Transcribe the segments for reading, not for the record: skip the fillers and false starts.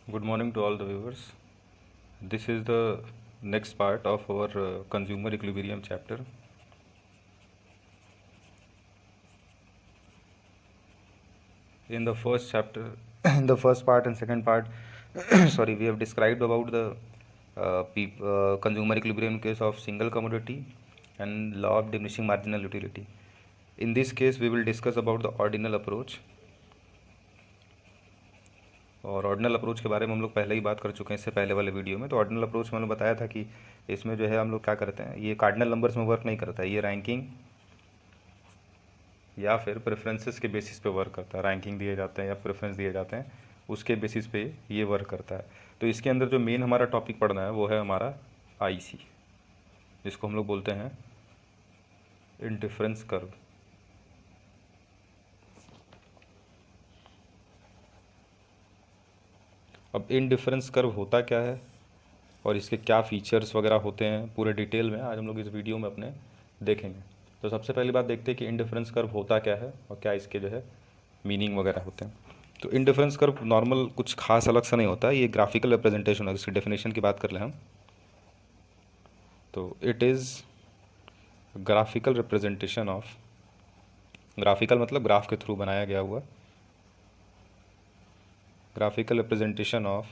Good morning to all the viewers. This is the next part of our consumer equilibrium chapter. In the first chapter, in the first part and second part, sorry, we have described about the consumer equilibrium case of single commodity and law of diminishing marginal utility. In this case, we will discuss about the ordinal approach. और ordinal approach के बारे में हम लोग पहले ही बात कर चुके हैं इससे पहले वाले वीडियो में। तो ऑर्डिनल अप्रोच में हमने बताया था कि इसमें जो है हम लोग क्या करते हैं, ये कार्डिनल नंबर्स में वर्क नहीं करता है, ये रैंकिंग या फिर प्रेफरेंसेस के बेसिस पे वर्क करता है। रैंकिंग दिए जाते हैं या प्रेफरेंस दिए जाते हैं, उसके बेसिस पे ये वर्क करता है। तो इसके अंदर जो मेन हमारा टॉपिक पढ़ना है वो है हमारा आईसी, जिसको हम लोग बोलते हैं इंडिफरेंस कर्व। अब इंडिफरेंस कर्व होता क्या है और इसके क्या फीचर्स वगैरह होते हैं पूरे डिटेल में आज हम लोग इस वीडियो में अपने देखेंगे। तो सबसे पहली बात देखते हैं कि इंडिफरेंस कर्व होता क्या है और क्या इसके जो है मीनिंग वगैरह होते हैं। तो इंडिफरेंस कर्व नॉर्मल कुछ खास अलग सा नहीं होता, ये ग्राफिकल रिप्रेजेंटेशन है। इसकी डेफिनेशन की बात कर लें हम तो it is graphical representation of, graphical मतलब ग्राफ के थ्रू बनाया गया हुआ, graphical representation of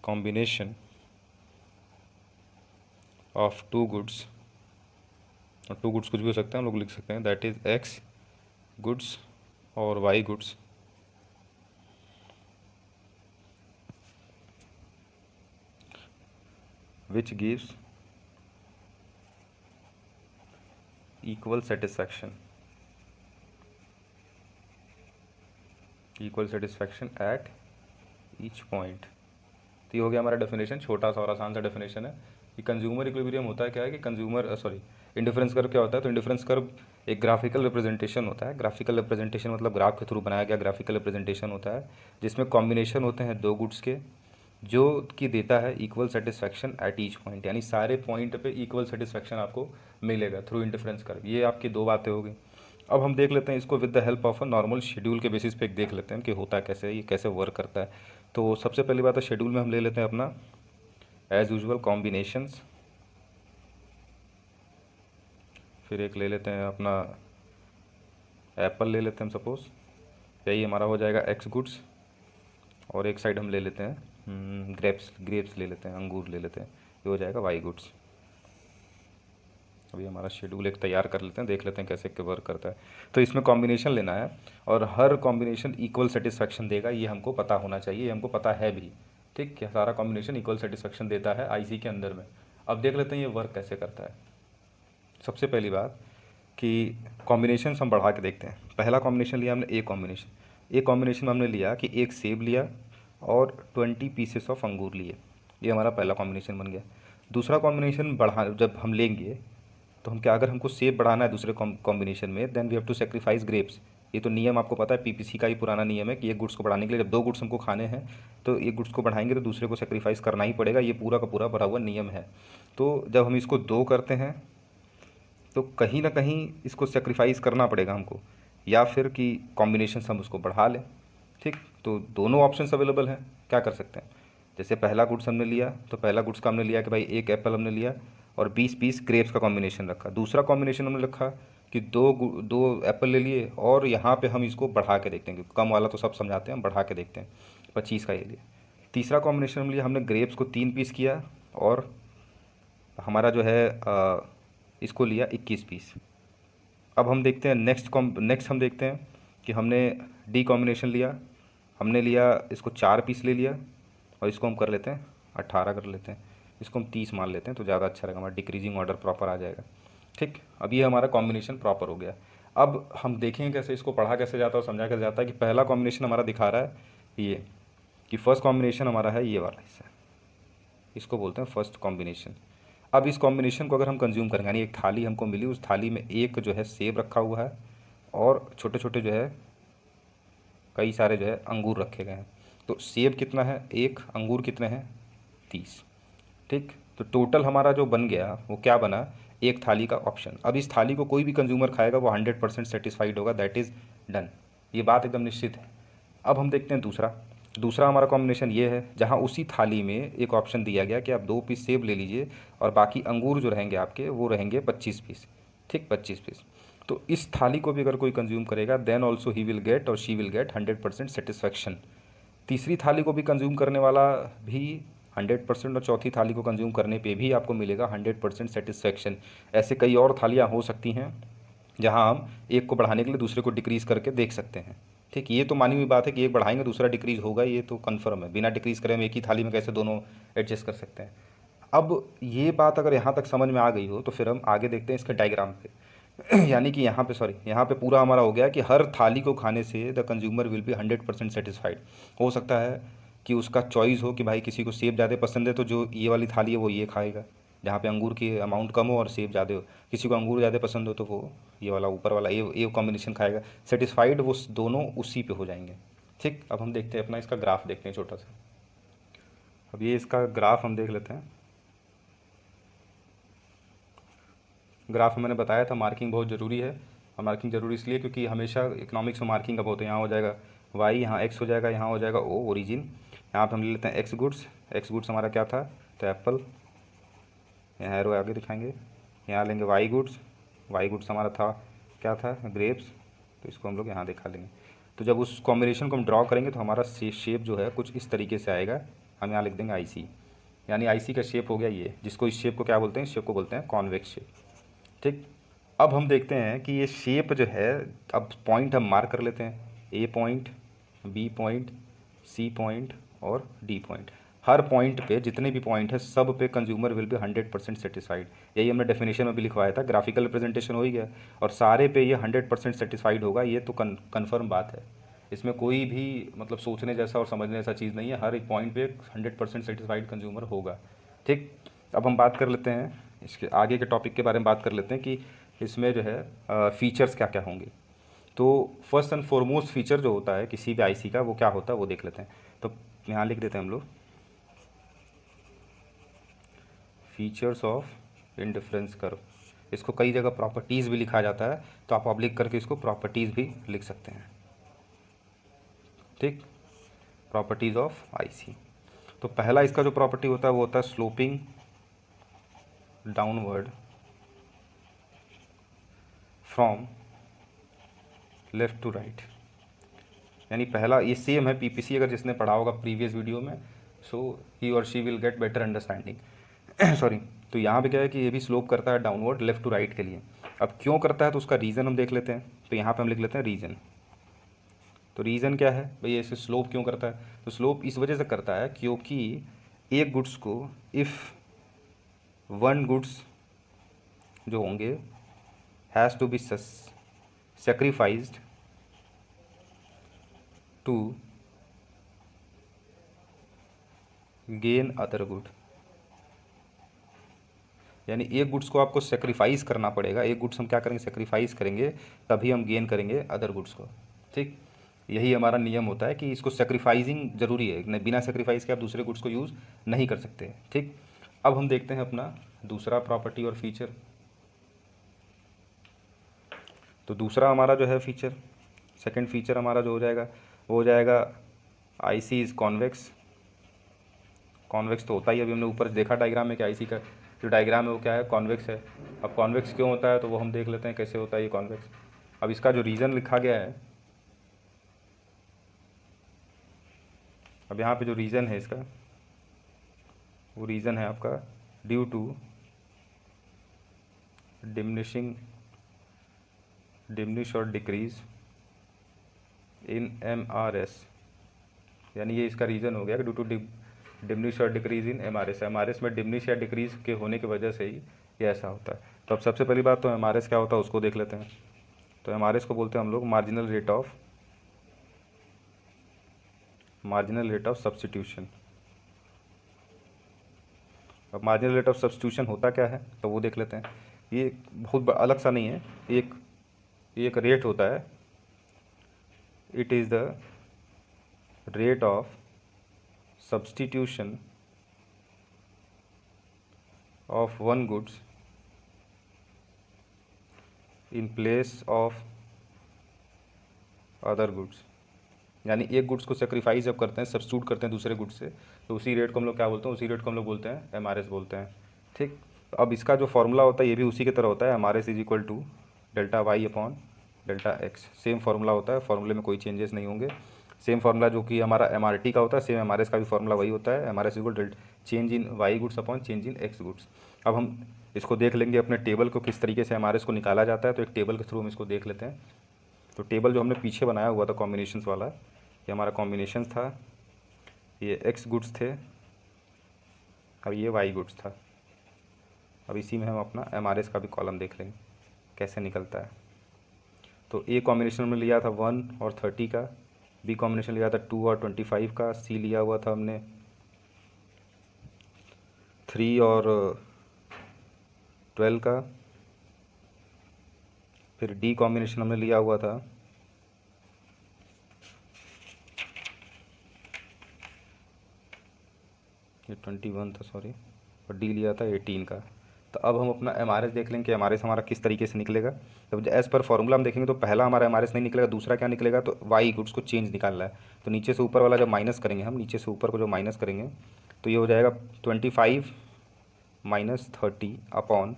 combination of two goods, और टू गुड्स कुछ भी हो सकते हैं, हम लोग लिख सकते हैं दैट इज एक्स गुड्स और Y goods which gives equal satisfaction at each point. तो ये हो गया हमारा डेफिनेशन, छोटा सा और आसान सा डेफिनेशन है कि कंज्यूमर इक्विलिब्रियम होता है क्या है कि इंडिफरेंस कर्व क्या होता है। तो इंडिफरेंस कर्व एक ग्राफिकल रिप्रेजेंटेशन होता है। ग्राफिकल रिप्रेजेंटेशन मतलब ग्राफ के थ्रू बनाया गया ग्राफिकल रिप्रेजेंटेशन होता है, जिसमें कॉम्बिनेशन होते हैं दो गुड्स के, जो कि देता है equal satisfaction at each point, यानी सारे पॉइंट पे इक्वल सेटिस्फैक्शन आपको मिलेगा थ्रू इंडिफरेंस कर्व। ये आपकी दो बातें हो गई। अब हम देख लेते हैं इसको with the help of a normal schedule के बेसिस पे देख लेते हैं कि होता कैसे है, ये कैसे वर्क करता है। तो सबसे पहली बात है शेड्यूल में हम ले लेते हैं अपना एज यूजुअल कॉम्बिनेशंस, फिर एक ले लेते हैं अपना एप्पल ले लेते हैं हम सपोज, यही हमारा हो जाएगा एक्स गुड्स, और एक साइड हम ले लेते हैं ग्रेप्स ले लेते हैं, अंगूर ले लेते हैं, ये हो जाएगा वाई गुड्स। अभी हमारा शेड्यूल एक तैयार कर लेते हैं, देख लेते हैं कैसे वर्क करता है। तो इसमें कॉम्बिनेशन लेना है और हर कॉम्बिनेशन इक्वल सेटिस्फैक्शन देगा, ये हमको पता होना चाहिए, ये हमको पता है भी, ठीक है। सारा कॉम्बिनेशन इक्वल सेटिस्फैक्शन देता है आईसी के अंदर में। अब देख लेते हैं ये वर्क कैसे करता है। सबसे पहली बात कि कॉम्बिनेशन हम बढ़ा के देखते हैं। पहला कॉम्बिनेशन लिया हमने एक कॉम्बिनेशन में हमने लिया कि एक सेब लिया और 20 पीसेस ऑफ अंगूर लिए, ये हमारा पहला कॉम्बिनेशन बन गया। दूसरा कॉम्बिनेशन बढ़ा जब हम लेंगे तो हम क्या, अगर हमको सेब बढ़ाना है दूसरे कॉम्बिनेशन में, then we have to sacrifice grapes. ये तो नियम आपको पता है, पीपीसी का ही पुराना नियम है कि एक गुड्स को बढ़ाने के लिए, जब दो गुड्स हमको खाने हैं तो एक गुड्स को बढ़ाएंगे तो दूसरे को सेक्रीफाइस करना ही पड़ेगा, ये पूरा का पूरा भरा हुआ नियम है। तो जब हम इसको दो करते हैं तो कहीं ना कहीं इसको सेक्रीफाइस करना पड़ेगा हमको, या फिर कि कॉम्बिनेशन हम उसको बढ़ा लें, ठीक। तो दोनों ऑप्शंस अवेलेबल हैं, क्या कर सकते हैं। जैसे पहला गुड्स हमने लिया तो पहला गुड्स का हमने लिया कि भाई एक एप्पल हमने लिया और 20 पीस ग्रेप्स का कॉम्बिनेशन रखा। दूसरा कॉम्बिनेशन हमने रखा कि दो एप्पल ले लिए और यहाँ पे हम इसको बढ़ा के देखते हैं, कम वाला तो सब समझाते हैं, हम बढ़ा के देखते हैं, 25 का ये लिया। तीसरा कॉम्बिनेशन हम लिया, हमने ग्रेप्स को 3 पीस किया और हमारा जो है इसको लिया 21 पीस। अब हम देखते हैं नेक्स्ट हम देखते हैं कि हमने डी कॉम्बिनेशन लिया, हमने लिया इसको 4 पीस ले लिया और इसको हम कर लेते हैं 18 कर लेते हैं, इसको हम 30 मान लेते हैं तो ज़्यादा अच्छा रहेगा, हमारा डिक्रीजिंग ऑर्डर प्रॉपर आ जाएगा, ठीक। अब ये हमारा कॉम्बिनेशन प्रॉपर हो गया। अब हम देखेंगे कैसे इसको पढ़ा कैसे जाता है और समझा कैसे जाता है। कि पहला कॉम्बिनेशन हमारा दिखा रहा है ये, कि फर्स्ट कॉम्बिनेशन हमारा है ये वाला हिस्सा, इसको बोलते हैं फर्स्ट कॉम्बिनेशन। अब इस कॉम्बिनेशन को अगर हम कंज्यूम करेंगे, यानी एक थाली हमको मिली, उस थाली में एक जो है सेब रखा हुआ है और छोटे छोटे जो है कई सारे जो है अंगूर रखे गए हैं। तो सेब कितना है 1, अंगूर कितने हैं 30, ठीक। तो टोटल हमारा जो बन गया वो क्या बना, एक थाली का ऑप्शन। अब इस थाली को कोई भी कंज्यूमर खाएगा वो 100% सेटिस्फाइड होगा, दैट इज़ डन, ये बात एकदम निश्चित है। अब हम देखते हैं दूसरा हमारा कॉम्बिनेशन ये है, जहाँ उसी थाली में एक ऑप्शन दिया गया कि आप 2 पीस सेब ले लीजिए और बाकी अंगूर जो रहेंगे आपके वो रहेंगे 25 पीस, ठीक 25 पीस। तो इस थाली को भी अगर कोई कंज्यूम करेगा then also he will get और शी विल गेट 100% सेटिस्फैक्शन। तीसरी थाली को भी कंज्यूम करने वाला भी 100% और चौथी थाली को कंज्यूम करने पे भी आपको मिलेगा 100% सेटिस्फैक्शन। ऐसे कई और थालियाँ हो सकती हैं जहाँ हम एक को बढ़ाने के लिए दूसरे को डिक्रीज़ करके देख सकते हैं, ठीक। ये तो मानी हुई बात है कि एक बढ़ाएंगे दूसरा डिक्रीज़ होगा, ये तो कन्फर्म है। बिना डिक्रीज़ करे हम एक ही थाली में कैसे दोनों एडजस्ट कर सकते हैं। अब ये बात अगर यहाँ तक समझ में आ गई हो तो फिर हम आगे देखते हैं इसके डायग्राम पे। यानी कि यहाँ पे पूरा हमारा हो गया कि हर थाली को खाने से the consumer will be 100% satisfied. हो सकता है कि उसका चॉइस हो कि भाई किसी को सेब ज़्यादा पसंद है तो जो ये वाली थाली है वो ये खाएगा, जहाँ पे अंगूर की अमाउंट कम हो और सेब ज़्यादा हो। किसी को अंगूर ज़्यादा पसंद हो तो वो ये वाला ऊपर वाला ये कॉम्बिनेशन खाएगा। सेटिस्फाइड वो दोनों उसी पे हो जाएंगे, ठीक। अब हम देखते हैं अपना इसका ग्राफ देखते हैं छोटा सा। अब ये इसका ग्राफ हम देख लेते हैं। ग्राफ में मैंने बताया था मार्किंग बहुत ज़रूरी है, और मार्किंग ज़रूरी इसलिए क्योंकि हमेशा इकोनॉमिक्स में मार्किंग कब होते हैं, यहाँ हो जाएगा वाई, यहाँ एक्स हो जाएगा, यहाँ हो जाएगा ओ ओरिजिन। यहाँ पर हम ले लेते हैं एक्स गुड्स हमारा क्या था तो एप्पल, यहाँ एरो आगे दिखाएंगे। यहाँ लेंगे वाई गुड्स हमारा था क्या था ग्रेप्स, तो इसको हम लोग यहाँ दिखा लेंगे। तो जब उस कॉम्बिनेशन को हम ड्रॉ करेंगे तो हमारा शेप जो है कुछ इस तरीके से आएगा। हम यहाँ लिख देंगे IC, यानी IC का शेप हो गया ये, जिसको इस शेप को क्या बोलते हैं, इस शेप को बोलते हैं कॉन्वेक्स शेप, ठीक। अब हम देखते हैं कि ये शेप जो है, अब पॉइंट हम मार्क कर लेते हैं, A point, B point, C point और D पॉइंट। हर पॉइंट पे जितने भी पॉइंट है सब पे कंज्यूमर विल बी 100% सेटिस्फाइड। यही हमने डेफिनेशन में भी लिखवाया था, ग्राफिकल रिप्रेजेंटेशन हो ही गया और सारे पे ये 100% सेटिस्फाइड होगा, ये तो कन्फर्म बात है। इसमें कोई भी मतलब सोचने जैसा और समझने जैसा चीज़ नहीं है, हर एक पॉइंट पे 100% सेटिस्फाइड कंज्यूमर होगा, ठीक। अब हम बात कर लेते हैं इसके आगे के टॉपिक के बारे में, बात कर लेते हैं कि इसमें जो है फीचर्स क्या क्या होंगे। तो फर्स्ट एंड फॉरमोस्ट फीचर जो होता है किसी भी IC का वो क्या होता है वो देख लेते हैं। तो यहाँ लिख देते हैं हम लोग फीचर्स ऑफ इंडिफरेंस कर्व। इसको कई जगह प्रॉपर्टीज़ भी लिखा जाता है, तो आप पब्लिक करके इसको प्रॉपर्टीज़ भी लिख सकते हैं, ठीक। Properties of IC। तो पहला इसका जो प्रॉपर्टी होता है वो होता है sloping downward from left to right. यानी पहला ये सेम है PPC, अगर जिसने पढ़ा होगा प्रीवियस वीडियो में, सो ही और she will get better understanding. Sorry. तो यहाँ पे क्या है कि ये भी स्लोप करता है डाउनवर्ड लेफ़्ट टू राइट के लिए। अब क्यों करता है तो उसका रीज़न हम देख लेते हैं। तो यहाँ पे हम लिख लेते हैं रीज़न। तो रीज़न क्या है भाई, ऐसे स्लोप क्यों करता है, तो स्लोप इस वजह से करता है क्योंकि एक गुड्स को इफ़ वन गुड्स जो होंगे has to be sacrificed to gain other good. यानी एक गुड्स को आपको सेक्रीफाइस करना पड़ेगा, एक गुड्स हम क्या करेंगे सेक्रीफाइस करेंगे, तभी हम गेन करेंगे अदर गुड्स को, ठीक। यही हमारा नियम होता है कि इसको सेक्रीफाइसिंग ज़रूरी है, बिना सेक्रीफाइस के आप दूसरे गुड्स को यूज़ नहीं कर सकते, ठीक। अब हम देखते हैं अपना दूसरा प्रॉपर्टी और फीचर। तो दूसरा हमारा जो है फीचर, सेकंड फीचर हमारा जो हो जाएगा वो हो जाएगा IC इज़ कॉन्वेक्स। कॉन्वेक्स तो होता ही, अभी हमने ऊपर देखा डायग्राम में कि IC का जो डायग्राम है वो क्या है, कॉन्वेक्स है। अब कॉन्वेक्स क्यों होता है तो वो हम देख लेते हैं कैसे होता है ये कॉन्वेक्स। अब इसका जो रीज़न लिखा गया है, अब यहाँ पे जो रीज़न है इसका, वो रीज़न है आपका ड्यू टू डिमिनिश और डिक्रीज इन MRS। यानी ये इसका रीज़न हो गया कि ड्यू टू डिमिनिश और डिक्रीज इन MRS में डिमिनिश या डिक्रीज के होने की वजह से ही ये ऐसा होता है। तो अब सबसे पहली बात तो MRS क्या होता है उसको देख लेते हैं। तो MRS को बोलते हैं हम लोग मार्जिनल रेट ऑफ सब्स्टिट्यूशन। अब मार्जिनल रेट ऑफ सब्स्टिट्यूशन होता क्या है तो वो देख लेते हैं। ये बहुत अलग सा नहीं है, एक रेट होता है, it is the rate of substitution of one goods in place of other goods। यानी एक गुड्स को सेक्रीफाइस जब करते हैं, सब्स्टिट्यूट करते हैं दूसरे गुड्स से, तो उसी रेट को हम लोग क्या बोलते हैं, उसी रेट को हम लोग बोलते हैं MRS बोलते हैं। ठीक, तो अब इसका जो फॉर्मूला होता है ये भी उसी की तरह होता है, MRS is equal to delta Y upon delta X. Same formula होता है, फार्मूले में कोई चेंजेस नहीं होंगे। सेम फार्मूला जो कि हमारा MRT का होता है, सेम MRS का भी फार्मूला वही होता है, MRS equal change in Y goods upon change in X goods. अब हम इसको देख लेंगे अपने टेबल को किस तरीके से MRS को निकाला जाता है, तो एक टेबल के थ्रू हम इसको देख लेते हैं। तो टेबल जो हमने पीछे बनाया हुआ था कॉम्बिनेशंस वाला, ये हमारा कॉम्बिनेशंस था, ये एक्स गुड्स थे और ये वाई गुड्स था। अब इसी में हम अपना MRS का भी कॉलम देख लेंगे कैसे निकलता है। तो ए कॉम्बिनेशन में लिया था 1 और 30 का, बी कॉम्बिनेशन लिया था 2 और 25 का, सी लिया हुआ था हमने 3 और 12 का, फिर डी कॉम्बिनेशन हमने लिया हुआ था 21 था सॉरी, और डी लिया था 18 का। तो अब हम अपना MRS देख लेंगे कि MRS हमारा किस तरीके से निकलेगा। जब एज़ पर फॉर्मूला हम देखेंगे तो पहला हमारा MRS नहीं निकलेगा, दूसरा क्या निकलेगा, तो वाई गुड्स को चेंज निकालना है। तो नीचे से ऊपर वाला जब माइनस करेंगे हम, नीचे से ऊपर को जो माइनस करेंगे तो ये हो जाएगा 25 माइनस 30 अपॉन,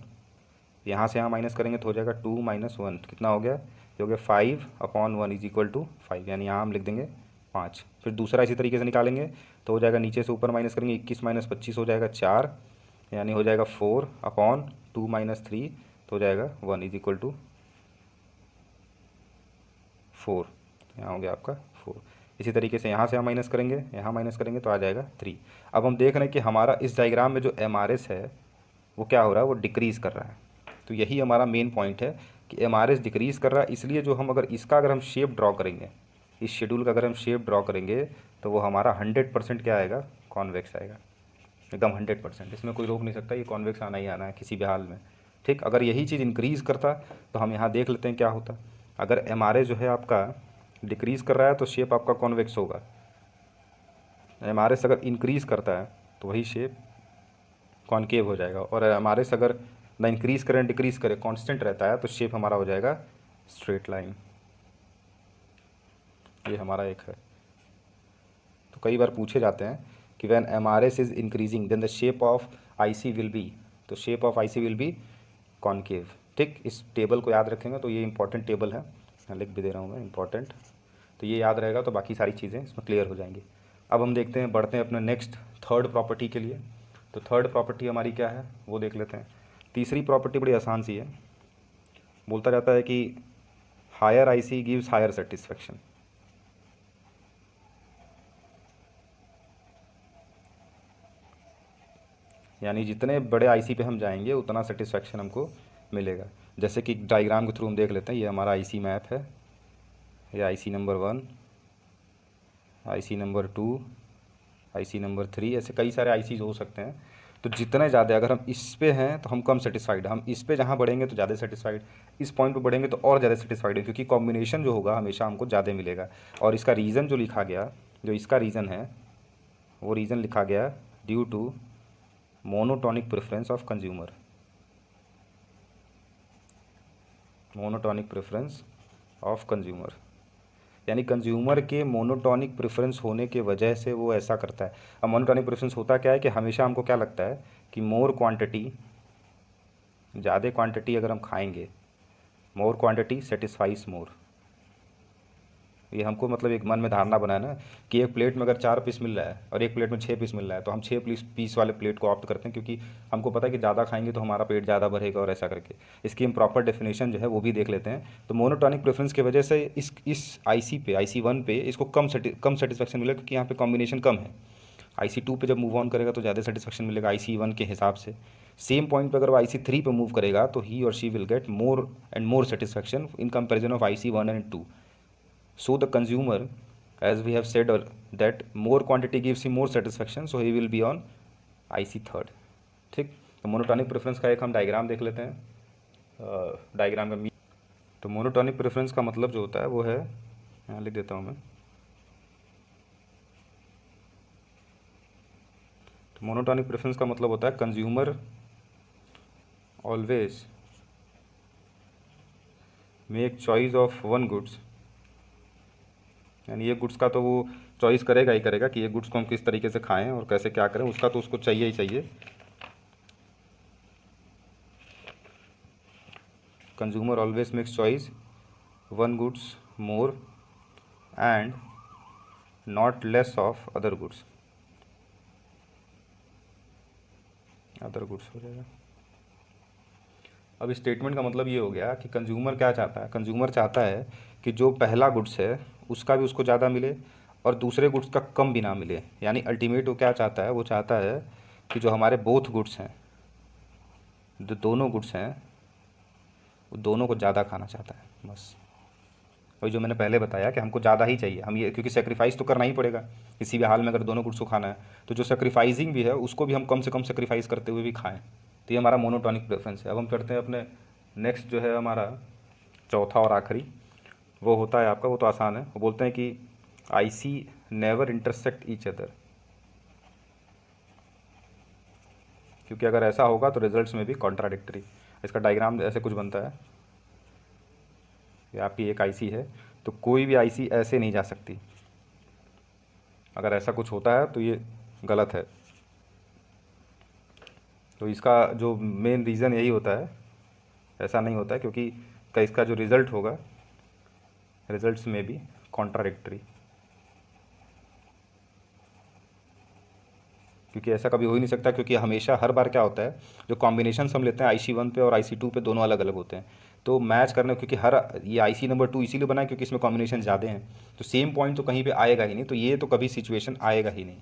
यहाँ से यहाँ माइनस करेंगे तो हो जाएगा 2 माइनस 1, कितना हो गया, ये हो गया 5 अपॉन 1 इज इक्वल टू 5, यानी यहाँ हम लिख देंगे 5। फिर दूसरा इसी तरीके से निकालेंगे तो हो जाएगा, नीचे से ऊपर माइनस करेंगे 21 माइनस 25 हो जाएगा 4, यानी हो जाएगा 4 अपॉन 2 माइनस 3 तो हो जाएगा 1 इज इक्वल टू 4, यहाँ हो गया आपका 4। इसी तरीके से यहाँ से हम माइनस करेंगे, यहाँ माइनस करेंगे तो आ जाएगा 3। अब हम देख रहे हैं कि हमारा इस डायग्राम में जो MRS है वो क्या हो रहा है, वो डिक्रीज़ कर रहा है। तो यही हमारा मेन पॉइंट है कि MRS डिक्रीज़ कर रहा है, इसलिए जो हम अगर इसका अगर हम शेप ड्रॉ करेंगे, इस शेड्यूल का अगर हम शेप ड्रॉ करेंगे तो वो हमारा 100% क्या आएगा, कॉन्वेक्स आएगा, एकदम 100%। इसमें कोई रोक नहीं सकता, ये कॉन्वेक्स आना ही आना है किसी भी हाल में। ठीक, अगर यही चीज़ इंक्रीज़ करता तो हम यहाँ देख लेते हैं क्या होता। अगर MRS जो है आपका डिक्रीज़ कर रहा है तो शेप आपका कॉन्वेक्स होगा, MRS अगर इंक्रीज़ करता है तो वही शेप कॉनकेव हो जाएगा, और MRS अगर ना इंक्रीज़ करें डिक्रीज़ करें, कांस्टेंट रहता है, तो शेप हमारा हो जाएगा स्ट्रेट लाइन। ये हमारा एक है। तो कई बार पूछे जाते हैं कि when MRS is increasing then the shape of IC will be, तो shape of IC will be concave. ठीक, इस टेबल को याद रखेंगे तो ये इंपॉर्टेंट टेबल है, मैं लिख भी दे रहा हूँ मैं इंपॉर्टेंट, तो ये याद रहेगा तो बाकी सारी चीज़ें इसमें क्लियर हो जाएंगी। अब हम देखते हैं, बढ़ते हैं अपने नेक्स्ट थर्ड प्रॉपर्टी के लिए। तो थर्ड प्रॉपर्टी हमारी क्या है वो देख लेते हैं। तीसरी प्रॉपर्टी बड़ी आसान सी है, बोलता जाता है कि higher IC gives higher satisfaction. यानी जितने बड़े IC पे हम जाएंगे उतना सेटिस्फेक्शन हमको मिलेगा। जैसे कि डायग्राम के थ्रू हम देख लेते हैं, ये हमारा IC मैप है, ये IC number 1, IC number 2, IC number 3, ऐसे कई सारे ICs हो सकते हैं। तो जितने ज़्यादा अगर हम इस पे हैं तो हम कम सेटिस्फाइड, हम इस पे जहाँ बढ़ेंगे तो ज़्यादा सेटिस्फाइड, इस पॉइंट पे बढ़ेंगे तो और ज़्यादा सेटिस्फाइड है, क्योंकि कॉम्बिनेशन जो होगा हमेशा हमको ज़्यादा मिलेगा। और इसका रीज़न जो लिखा गया, जो इसका रीज़न है वो रीज़न लिखा गया due to monotonic preference of consumer, monotonic preference of consumer, यानी कंज्यूमर के मोनोटॉनिक प्रेफरेंस होने के वजह से वो ऐसा करता है। अब मोनोटॉनिक प्रेफरेंस होता क्या है कि हमेशा हमको क्या लगता है कि मोर क्वांटिटी, ज़्यादा क्वांटिटी अगर हम खाएंगे, मोर क्वांटिटी सेटिस्फाइज मोर। ये हमको मतलब एक मन में धारणा बना है ना कि एक प्लेट में अगर 4 पीस मिल रहा है और एक प्लेट में 6 पीस मिल रहा है तो हम 6 पीस वाले प्लेट को ऑप्ट करते हैं, क्योंकि हमको पता है कि ज़्यादा खाएंगे तो हमारा पेट ज़्यादा भरेगा, और ऐसा करके। इसकी हम प्रॉपर डेफिनेशन जो है वो भी देख लेते हैं। तो मोनोटॉनिक प्रेफरेंस की वजह से इस IC पे, IC1 पे इसको कम सेटिस्फेक्शन मिलेगा, क्योंकि यहाँ पे कॉम्बिनेशन कम है। IC2 पे जब मूव ऑन करेगा तो ज़्यादा सेटिस्फेक्शन मिलेगा IC1 के हिसाब से। सेम पॉइंट पे अगर वो IC3 पे मूव करेगा तो ही और she will get more and more satisfaction in comparison of IC1 and 2। So the consumer, as we have said that more quantity gives him more satisfaction, so he will be on IC third। ठीक, तो monotonic preference का एक हम diagram देख लेते हैं। Diagram का तो मोनोटॉनिक प्रेफरेंस का मतलब जो होता है वो है, यहाँ लिख देता हूँ मैं। तो मोनोटॉनिक प्रेफरेंस का मतलब होता है consumer always make choice of one goods यानी ये गुड्स का तो वो चॉइस करेगा ही करेगा कि ये गुड्स को हम किस तरीके से खाएं और कैसे क्या करें, उसका तो उसको चाहिए ही चाहिए। Consumer always makes choice one goods more and not less of other goods हो जाएगा। अब स्टेटमेंट का मतलब ये हो गया कि कंज्यूमर क्या चाहता है, कंज्यूमर चाहता है कि जो पहला गुड्स है उसका भी उसको ज़्यादा मिले और दूसरे गुड्स का कम भी ना मिले। यानी अल्टीमेट वो क्या चाहता है, वो चाहता है कि जो हमारे बोथ गुड्स हैं, जो दोनों गुड्स हैं, वो दोनों को ज़्यादा खाना चाहता है बस। वही जो मैंने पहले बताया कि हमको ज़्यादा ही चाहिए, हम ये क्योंकि सेक्रीफाइस तो करना ही पड़ेगा किसी भी हाल में, अगर दोनों गुड्स को खाना है तो जो सेक्रीफाइसिंग भी है उसको भी हम कम से कम सेक्रीफाइस करते हुए भी खाएं। तो ये हमारा मोनोटॉनिक प्रेफरेंस है। अब हम चढ़ते हैं अपने नेक्स्ट जो है हमारा चौथा और आखिरी, वो होता है आपका, वो तो आसान है, वो बोलते हैं कि आई सी नेवर इंटरसेक्ट ईच अदर। क्योंकि अगर ऐसा होगा तो रिजल्ट्स में भी कॉन्ट्राडिक्टरी। इसका डायग्राम ऐसे कुछ बनता है, ये आपकी एक आईसी है, तो कोई भी आईसी ऐसे नहीं जा सकती। अगर ऐसा कुछ होता है तो ये गलत है। तो इसका जो मेन रीज़न यही होता है, ऐसा नहीं होता है, क्योंकि इसका जो रिज़ल्ट होगा, रिजल्ट्स में भी कॉन्ट्राडिक्टरी। क्योंकि ऐसा कभी हो ही नहीं सकता, क्योंकि हमेशा हर बार क्या होता है, जो कॉम्बिनेशन हम लेते हैं IC1 पे और IC2 पे, दोनों अलग अलग होते हैं। तो मैच करने, क्योंकि हर ये IC नंबर 2 इसीलिए बना है क्योंकि इसमें कॉम्बिनेशन ज़्यादा हैं, तो सेम पॉइंट तो कहीं पे आएगा ही नहीं। तो ये तो कभी सिचुएशन आएगा ही नहीं।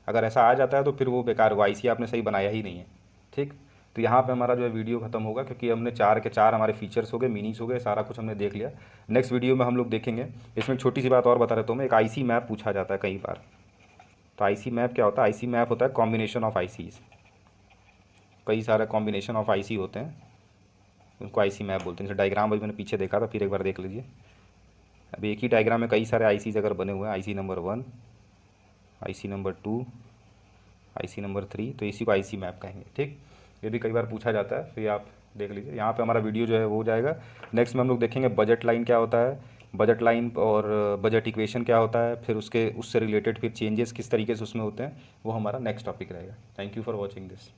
अगर ऐसा आ जाता है तो फिर वो बेकार हुआ, IC आपने सही बनाया ही नहीं है। ठीक, तो यहाँ पे हमारा जो है वीडियो खत्म होगा, क्योंकि हमने 4 के 4 हमारे फीचर्स हो गए, मीनिंग्स हो गए, सारा कुछ हमने देख लिया। नेक्स्ट वीडियो में हम लोग देखेंगे, इसमें एक छोटी सी बात और बता देता हूँ मैं, एक IC मैप पूछा जाता है कई बार। तो आईसी मैप क्या होता है, आईसी मैप होता है कॉम्बिनेशन ऑफ आईसीज। कई सारे कॉम्बिनेशन ऑफ आईसी होते हैं, उनको आईसी मैप बोलते हैं। जैसे डायग्राम अभी मैंने पीछे देखा था, फिर एक बार देख लीजिए। अभी एक ही डायग्राम में कई सारे आईसीज अगर बने हुए हैं, IC number 1, IC number 2, IC number 3, तो इसी को आईसी मैप कहेंगे। ठीक, ये भी कई बार पूछा जाता है, तो ये आप देख लीजिए। यहाँ पे हमारा वीडियो जो है वो हो जाएगा। नेक्स्ट में हम लोग देखेंगे बजट लाइन क्या होता है, बजट लाइन और बजट इक्वेशन क्या होता है, फिर उसके उससे रिलेटेड फिर चेंजेस किस तरीके से उसमें होते हैं, वो हमारा नेक्स्ट टॉपिक रहेगा। Thank you for watching this.